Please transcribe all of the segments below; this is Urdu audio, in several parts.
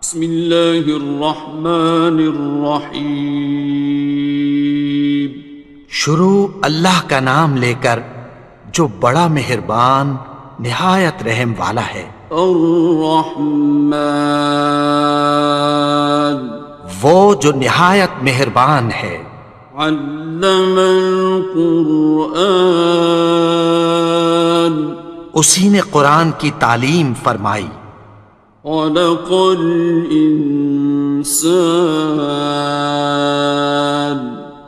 بسم اللہ الرحمن الرحیم۔ شروع اللہ کا نام لے کر جو بڑا مہربان نہایت رحم والا ہے۔ الرحمن، وہ جو نہایت مہربان ہے۔ علم القرآن، اسی نے قرآن کی تعلیم فرمائی۔ خلق الانسان،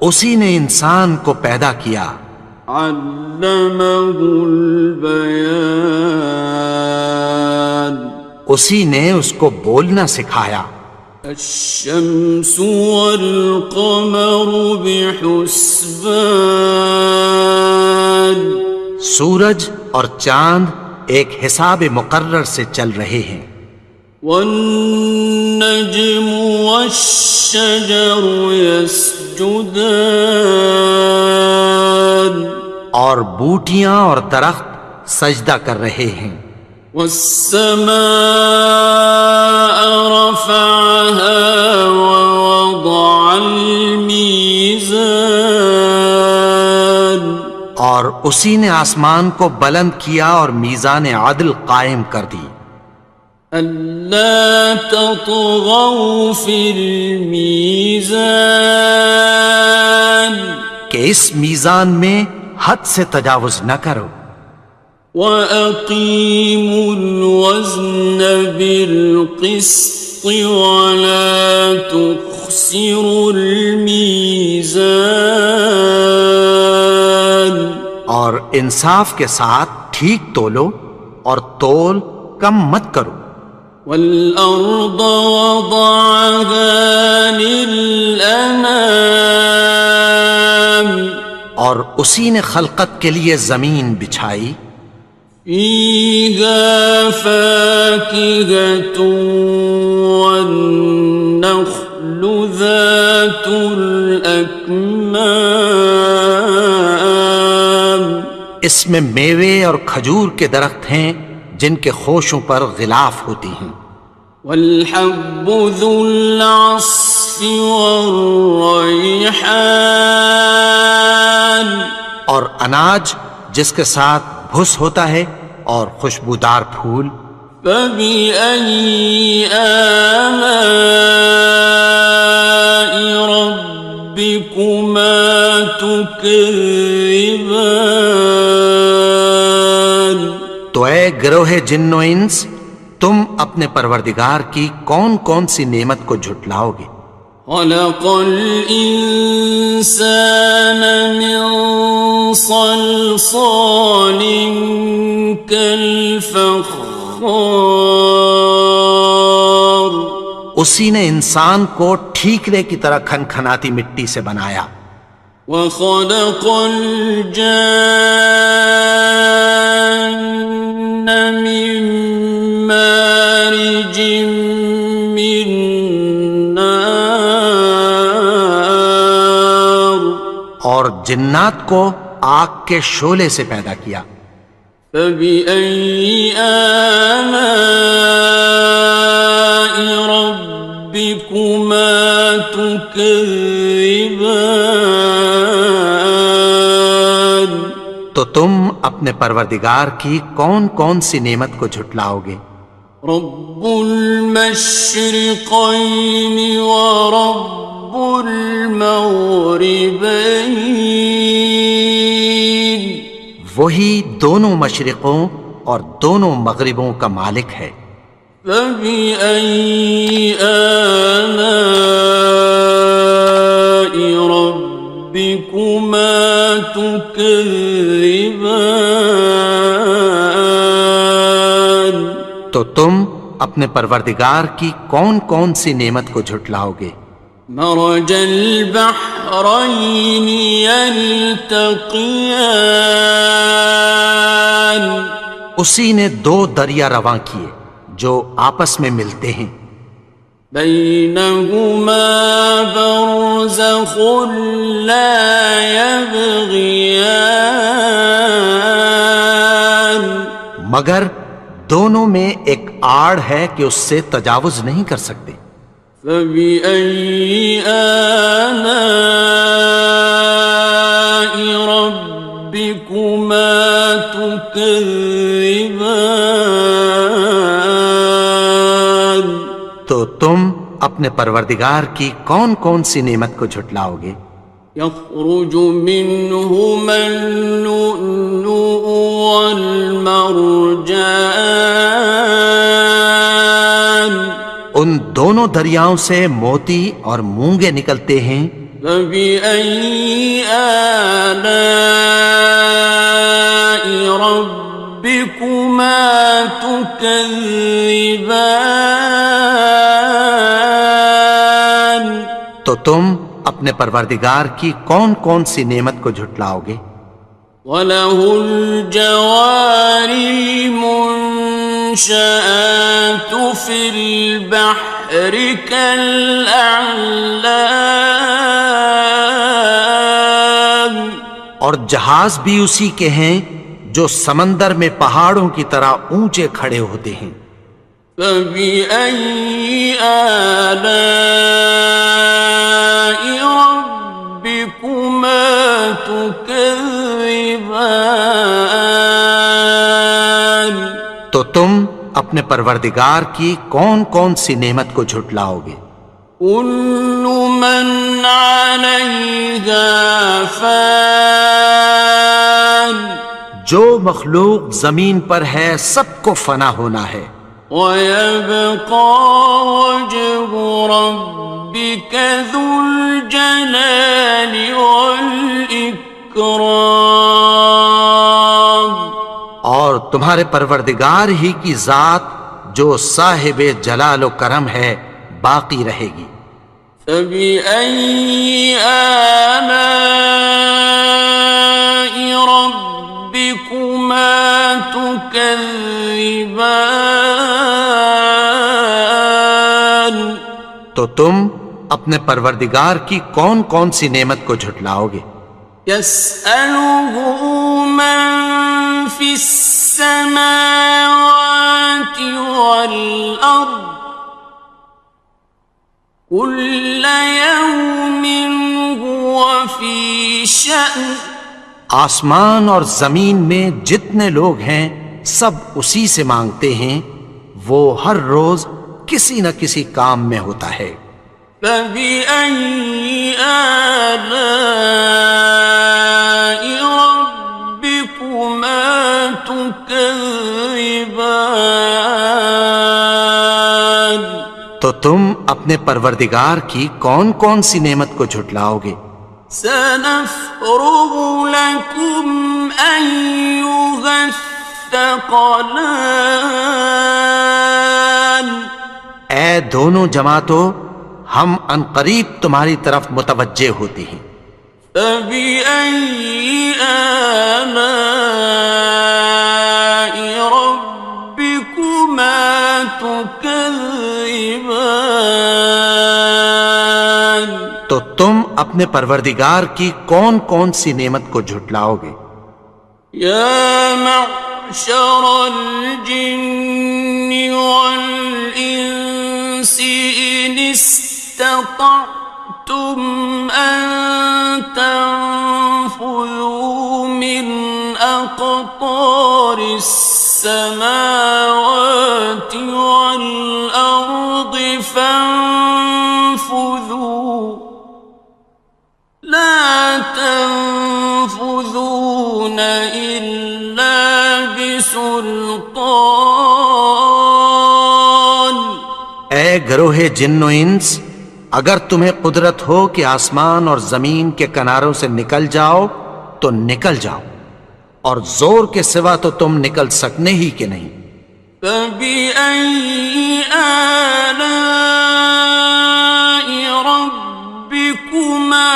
اسی نے انسان کو پیدا کیا۔ علمہ البیان، اسی نے اس کو بولنا سکھایا۔ الشمس والقمر بحسبان، سورج اور چاند ایک حساب مقرر سے چل رہے ہیں۔ والنجم والشجر يسجدان، اور بوٹیاں اور درخت سجدہ کر رہے ہیں۔ والسماء رفعها ووضع الميزان، اور اسی نے آسمان کو بلند کیا اور میزان عدل قائم کر دی۔ ألا تطغوا في الميزان، کہ اس میزان میں حد سے تجاوز نہ کرو۔ وَأَقِيمُوا الْوَزْنَ بِالْقِسْطِ وَلَا تُخْسِرُوا الْمِيزَانَ، اور انصاف کے ساتھ ٹھیک تولو اور تول کم مت کرو۔ وَالْأَرْضَ وَضَعَهَا لِلْأَنَامِ، اور اسی نے خلقت کے لیے زمین بچھائی۔ فِيهَا فَاكِهَةٌ وَالنَّخْلُ ذَاتُ الْأَكْمَامِ، اس میں میوے اور کھجور کے درخت ہیں جن کے خوشوں پر غلاف ہوتی ہیں۔ وَالْحَبُّ ذُو الْعَصْفِ وَالرَّيْحَانِ، اور اناج جس کے ساتھ بھس ہوتا ہے اور خوشبودار پھول۔ فَبِأَيِّ آلَاءِ رَبِّكُمَا تُكَذِّبَانِ، تو اے گروہ جن و انس، تم اپنے پروردگار کی کون کون سی نعمت کو جھٹلاؤ گے؟ خَلَقَ الْإِنسَانَ مِنْ صَلْصَالٍ كَالْفَخَّارِ، اسی نے انسان کو ٹھیکرے کی طرح کھنکھناتی مٹی سے بنایا۔ وَخَلَقَ الْجَانَّ مِن مَّارِجٍ مِّن نَّارٍ، اور جنات کو آگ کے شعلے سے پیدا کیا۔ فَبِأَيِّ آلَاءِ رَبِّكُمَا تُكَذِّبَانِ، تو تم اپنے پروردگار کی کون کون سی نعمت کو جھٹلاؤ گے؟ رب المشرقین ورب المغربین، وہی دونوں مشرقوں اور دونوں مغربوں کا مالک ہے۔ فَبِأَيِّ آلَاءِ رَبِّكُمَا تُكَذِّبَانِ، تو تم اپنے پروردگار کی کون کون سی نعمت کو جھٹلاؤ گے؟ مرج البحرین یلتقیان، اسی نے دو دریا رواں کیے جو آپس میں ملتے ہیں۔ بینہما برزخ لا یبغیان، مگر دونوں میں ایک آڑ ہے کہ اس سے تجاوز نہیں کر سکتے۔ فبأي آلاء ربكما تكذبان؟ تو تم اپنے پروردگار کی کون کون سی نعمت کو جھٹلاؤ گے؟ يخرج منهما اللؤلؤ والمرجان، ان دونوں دریاؤں سے موتی اور مونگے نکلتے ہیں۔ فبأي آلاء ربكما تكذبان؟ تو تم اپنے پروردگار کی کون کون سی نعمت کو جھٹلاؤ گے؟ وَلَهُ الْجَوَارِ الْمُنشَآتُ فِي الْبَحْرِ كَالْأَعْلَامِ، اور جہاز بھی اسی کے ہیں جو سمندر میں پہاڑوں کی طرح اونچے کھڑے ہوتے ہیں۔ فَبِأَيِّ آلَاءِ رَبِّكُمَا تُكَذِّبَانِ؟ تو تم اپنے پروردگار کی کون کون سی نعمت کو جھٹلاؤ گے؟ كُلُّ مَنْ عَلَيْهَا فَانٍ، جو مخلوق زمین پر ہے سب کو فنا ہونا ہے۔ وَيَبْقَى وَجْهُ رَبِّكَ ذُو الْجَلَالِ وَالْإِكْرَامِ، اور تمہارے پروردگار ہی کی ذات جو صاحب جلال و کرم ہے باقی رہے گی۔ فَبِأَيِّ آلَاءِ رَبِّكُمَا تُكَذِّبَانِ؟ تو تم اپنے پروردگار کی کون کون سی نعمت کو جھٹلاؤ گے؟ يَسْأَلُهُ مَن فِي السَّمَاوَاتِ وَالْأَرْضِ كُلَّ يَوْمٍ هُوَ فِي شَأْنٍ، آسمان اور زمین میں جتنے لوگ ہیں سب اسی سے مانگتے ہیں، وہ ہر روز کسی نہ کسی کام میں ہوتا ہے۔ فَبِأَيِّ آلَاءِ رَبِّكُمَا تُكَذِّبَانِ؟ تو تم اپنے پروردگار کی کون کون سی نعمت کو جھٹلاؤ گے؟ سَنَفْرُغُ لَكُمْ أَيُّهَ الثَّقَلَانِ، اے دونوں جماعتوں، ہم عنقریب تمہاری طرف متوجہ ہوتے ہیں۔ فَبِأَيِّ آلَاءِ رَبِّكُمَا تُكَذِّبَانِ؟ تو تم اپنے پروردگار کی کون کون سی نعمت کو جھٹلاؤ گے؟ يَا مَعْشَرَ الْجِنِّ وَالْإِنسِ إِنِ اسْتَطَعْتُمْ أَن تَنفُذُوا مِنْ أَقْطَارِ السَّمَاوَاتِ وَالْأَرْضِ فَانفُذُوا لَا تَنفُذُونَ إِلَّا بِسُلْطَانٍ۔ اے گروہ جن و انس، اگر تمہیں قدرت ہو کہ آسمان اور زمین کے کناروں سے نکل جاؤ تو نکل جاؤ، اور زور کے سوا تو تم نکل سکنے ہی کہ نہیں۔ فَبِأَيِّ آلَاءِ رَبِّكُمَا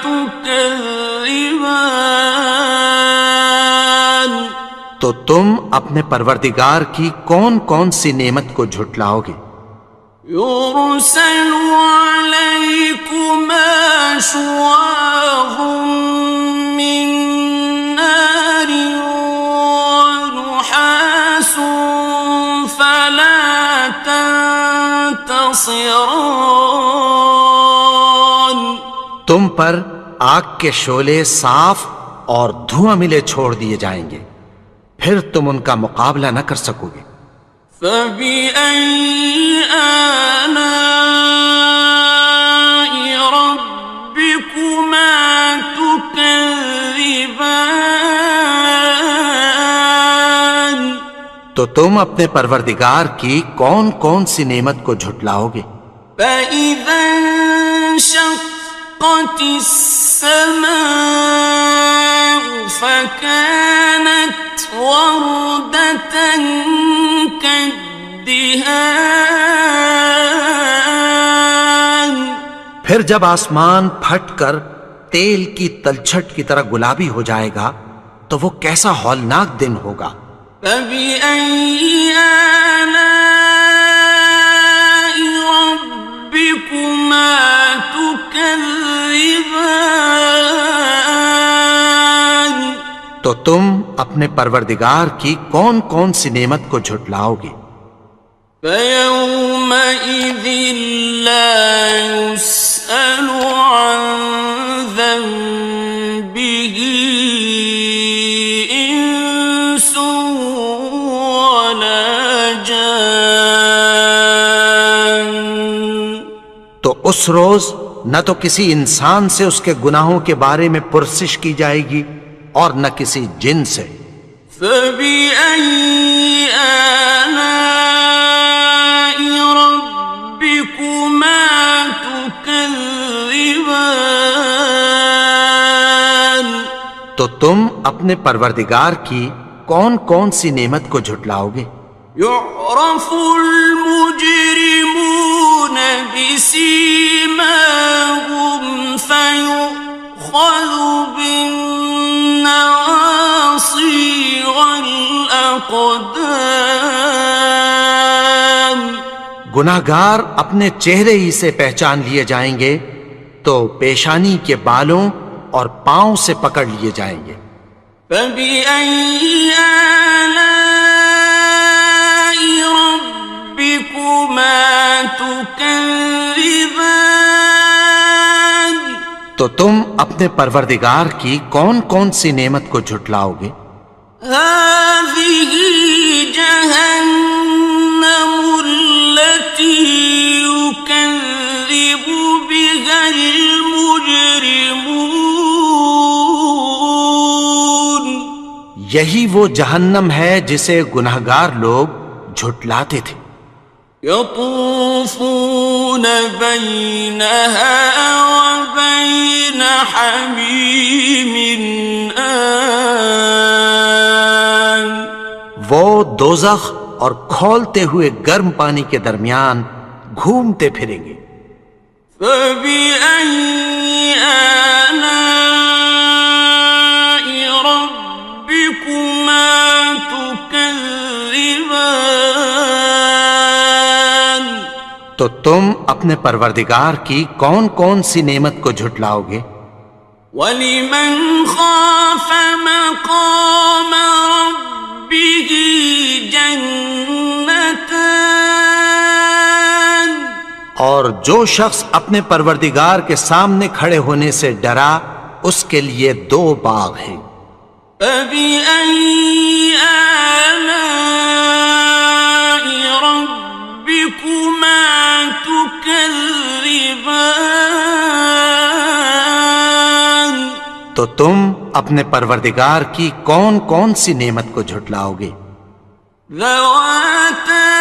تُكَذِّبَانِ؟ تو تم اپنے پروردگار کی کون کون سی نعمت کو جھٹلاؤ گے؟ يُرْسَلُ عَلَيْكُمَا شُوَاظٌ مِّن نَّارٍ وَنُحَاسٌ خصران. تم پر آگ کے شعلے صاف اور دھواں ملے چھوڑ دیے جائیں گے، پھر تم ان کا مقابلہ نہ کر سکو گے۔ فبأي آلاء ربكما تكذبان. تو تم اپنے پروردگار کی کون کون سی نعمت کو جھٹلاؤ گے؟ فإذا انشقت السماء فكانت وردة كالدهان. پھر جب آسمان پھٹ کر تیل کی تلچھٹ کی طرح گلابی ہو جائے گا تو وہ کیسا ہولناک دن ہوگا۔ فبأي آلاء ربكما تكذبان. تو تم اپنے پروردگار کی کون کون سی نعمت کو جھٹلاؤ گے؟ فيومئذ لا يسأل عن ذنبه إنس ولا جان. تو اس روز نہ تو کسی انسان سے اس کے گناہوں کے بارے میں پرسش کی جائے گی اور نہ کسی جن سے۔ فبأي آلاء ربكما تكذبان. تو تم اپنے پروردگار کی کون کون سی نعمت کو جھٹلاؤ گے؟ يعرف المجرمون بسيماهم فيؤخذ بالنواصي والأقدام. گناہگار اپنے چہرے ہی سے پہچان لیے جائیں گے تو پیشانی کے بالوں اور پاؤں سے پکڑ لیے جائیں گے۔ فبأي آلاء ربكما تكذبان. تو تم اپنے پروردگار کی کون کون سی نعمت کو جھٹلاؤ گے؟ هذه جهنم التي يكذب بها المجرمون. یہی وہ جہنم ہے جسے گناہگار لوگ جھٹلاتے تھے۔ يطوفون بينها وبين حميم آن. وہ دوزخ اور کھولتے ہوئے گرم پانی کے درمیان گھومتے پھریں گے۔ فبأي آلاء ربكما تكذبان. تو تم اپنے پروردگار کی کون کون سی نعمت کو جھٹلاؤ گے؟ وَلِمَنْ خَافَ مَقَامَ رَبِّهِ جَنَّتَانِ. اور جو شخص اپنے پروردگار کے سامنے کھڑے ہونے سے ڈرا اس کے لیے دو باغ ہیں۔ فَبِأَيِّ آلَاءِ رَبِّكُمَا تُكَذِّبَانِ. تو تم اپنے پروردگار کی کون کون سی نعمت کو جھٹلاؤ گے؟ ذَوَاتَا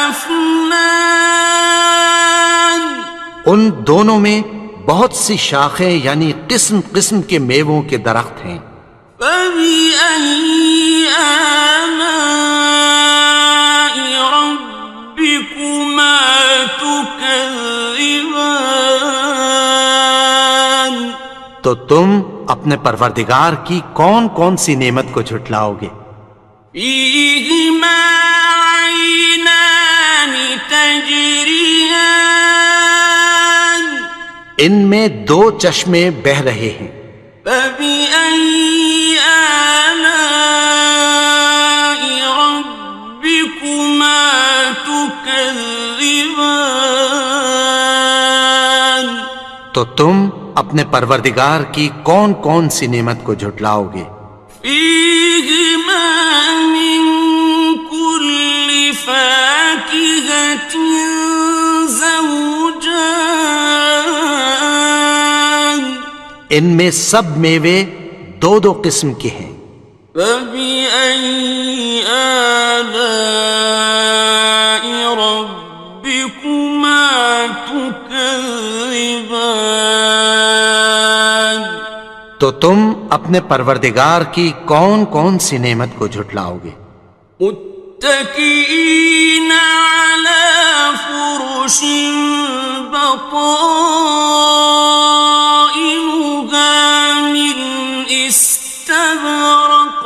أَفْنَانٍ. ان دونوں میں بہت سی شاخیں یعنی قسم قسم کے میووں کے درخت ہیں۔ فَبِأَيِّ آلَاءِ رَبِّكُمَا تُكَذِّبَانِ. تو تم اپنے پروردگار کی کون کون سی نعمت کو جھٹلاؤ گے؟ فِيهِمَا عَيْنَانِ تَجْرِيَانِ. ان میں دو چشمے بہہ رہے ہیں۔ فَبِأَيِّ آلَاءِ رَبِّكُمَا تُكَذِّبَانِ. تكذبان تو تم اپنے پروردگار کی کون کون سی نعمت کو جھٹلاؤ گے؟ فيهما من كل فاكهة زوجان ان میں سب میوے دو دو قسم کے ہیں۔ فبأي آلاء ربكما تكذبان تو تم اپنے پروردگار کی کون کون سی نعمت کو جھٹلاؤ گے؟ متكئين على فرش بطائنها من استبرق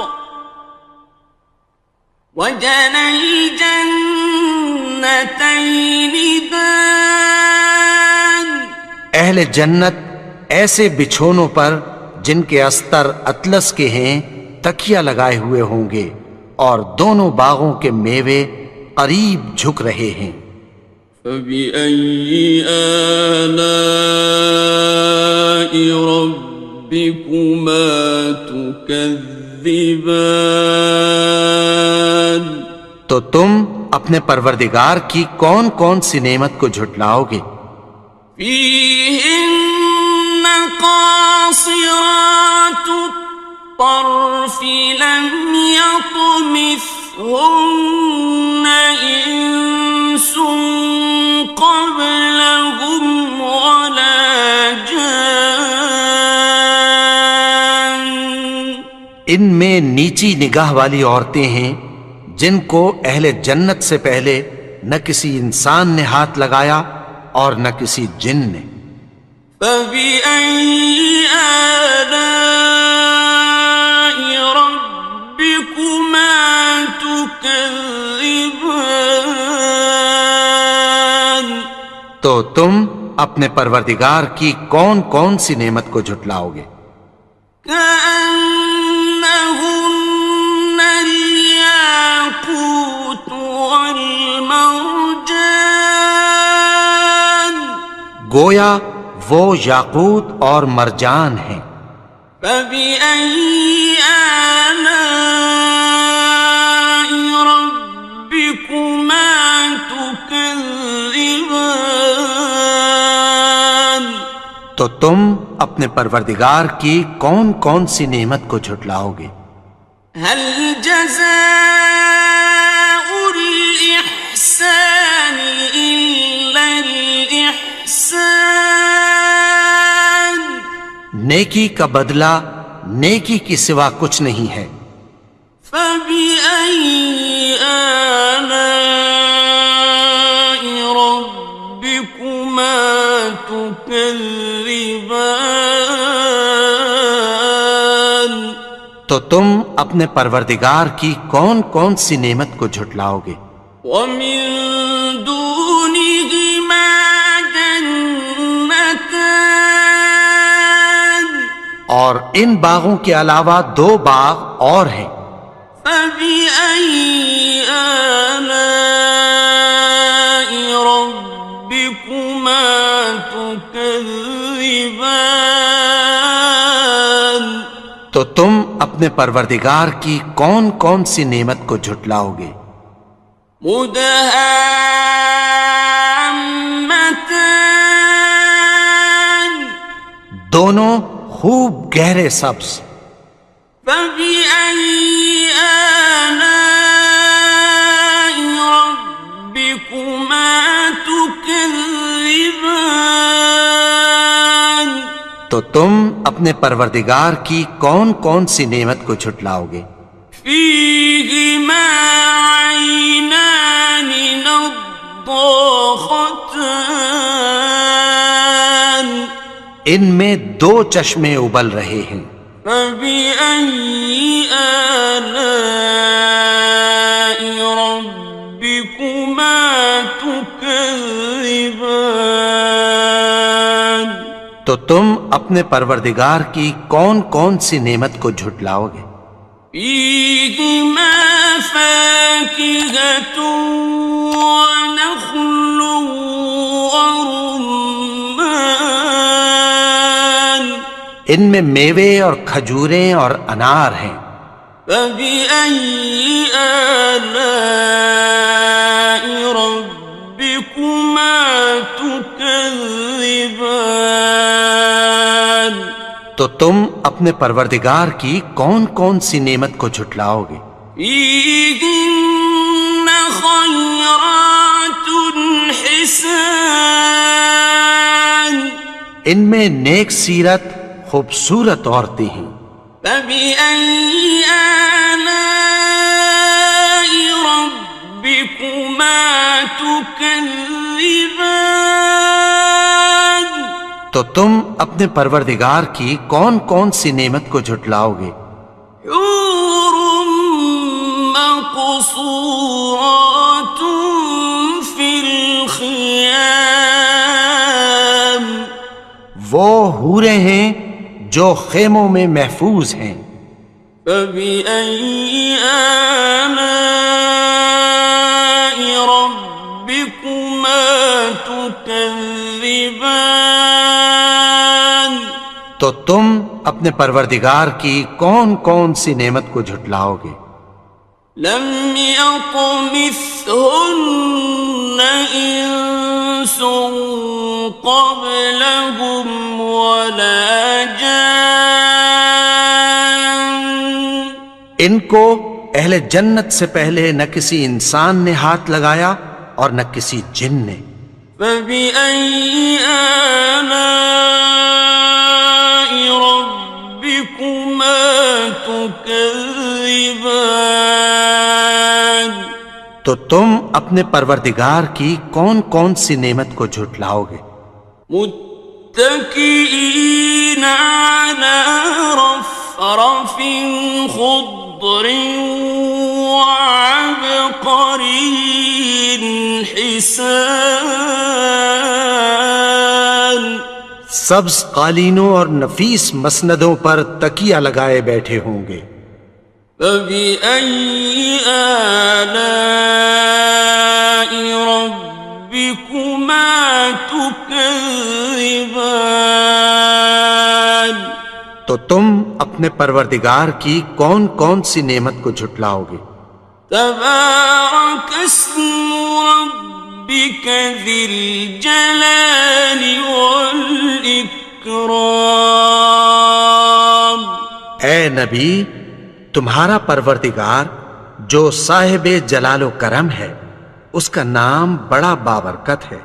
وجنى الجنتين دان اہل جنت ایسے بچھونوں پر جن کے استر اطلس کے ہیں تکیہ لگائے ہوئے ہوں گے اور دونوں باغوں کے میوے قریب جھک رہے ہیں۔ فبأي آلاء ربكما تكذبان تو تم اپنے پروردگار کی کون کون سی نعمت کو جھٹلاؤ گے؟ فيهن قاصرات الطرف لم يطمثهن إنس قبلهم ولا جان ان میں نیچی نگاہ والی عورتیں ہیں جن کو اہل جنت سے پہلے نہ کسی انسان نے ہاتھ لگایا اور نہ کسی جن نے۔ فبأي آلاء ربكما تكذبان تو تم اپنے پروردگار کی کون کون سی نعمت کو جھٹلاؤ گے؟ كأنهن الياقوت والمرجان گویا وہ یاقوت اور مرجان ہیں۔ فبأي آلاء ربكما تكذبان تو تم اپنے پروردگار کی کون کون سی نعمت کو جھٹلاؤ گے؟ هل جزاء الإحسان إلا الإحسان نیکی کا بدلہ نیکی کی سوا کچھ نہیں ہے۔ فبأي آلاء ربكما تكذبان تو تم اپنے پروردگار کی کون کون سی نعمت کو جھٹلاؤ گے؟ ومن دونهما جنتان اور ان باغوں کے علاوہ دو باغ اور ہیں۔ فبأي آلاء ربكما تكذبان تو تم اپنے پروردگار کی کون کون سی نعمت کو جھٹلاؤ گے؟ مدهامتان دونوں خوب گہرے سبز۔ فبأي آلاء ربكما تكذبان تو تم اپنے پروردگار کی کون کون سی نعمت کو جھٹلاؤ گے؟ فيهما عينان نضاختان ان میں دو چشمے ابل رہے ہیں۔ فبأي آلاء ربكما تكذبان تو تم اپنے پروردگار کی کون کون سی نعمت کو جھٹلاؤ گے؟ فيهما فاكهة ونخل ورمان ان میں میوے اور کھجوریں اور انار ہیں. فبأي آلاء ربكما تكذبان تو تم اپنے پروردگار کی کون کون سی نعمت کو جھٹلاؤ گے؟ فيهن خيرات حسان ان میں نیک سیرت خوبصورت عورتیں ہیں. فبأي آلاء ربكما تكذبان تو تم اپنے پروردگار کی کون کون سی نعمت کو جھٹلاؤ گے؟ حور مقصورات في الخيام وہ حوریں ہیں جو خیموں میں محفوظ ہیں. فبأي آلاء ربكما تكذبان تو تم اپنے پروردگار کی کون کون سی نعمت کو جھٹلاؤ گے؟ لم يطمثهن إنس قبلهم ولا جان ان کو اہل جنت سے پہلے نہ کسی انسان نے ہاتھ لگایا اور نہ کسی جن نے. فبأي آلاء ربكما تكذبان تو تم اپنے پروردگار کی کون کون سی نعمت کو جھٹلاؤ گے؟ متكئين على رفرف خضر وعبقري حسان سبز قالینوں اور نفیس مسندوں پر تکیہ لگائے بیٹھے ہوں گے. فبأي آلاء ربكما تكذبان تو تم اپنے پروردگار کی کون کون سی نعمت کو جھٹلاؤ گے؟ تبارك اسم ربك ذي الجلال والإكرام اے نبی، تمہارا پروردگار جو صاحب جلال و کرم ہے، اس کا نام بڑا بابرکت ہے.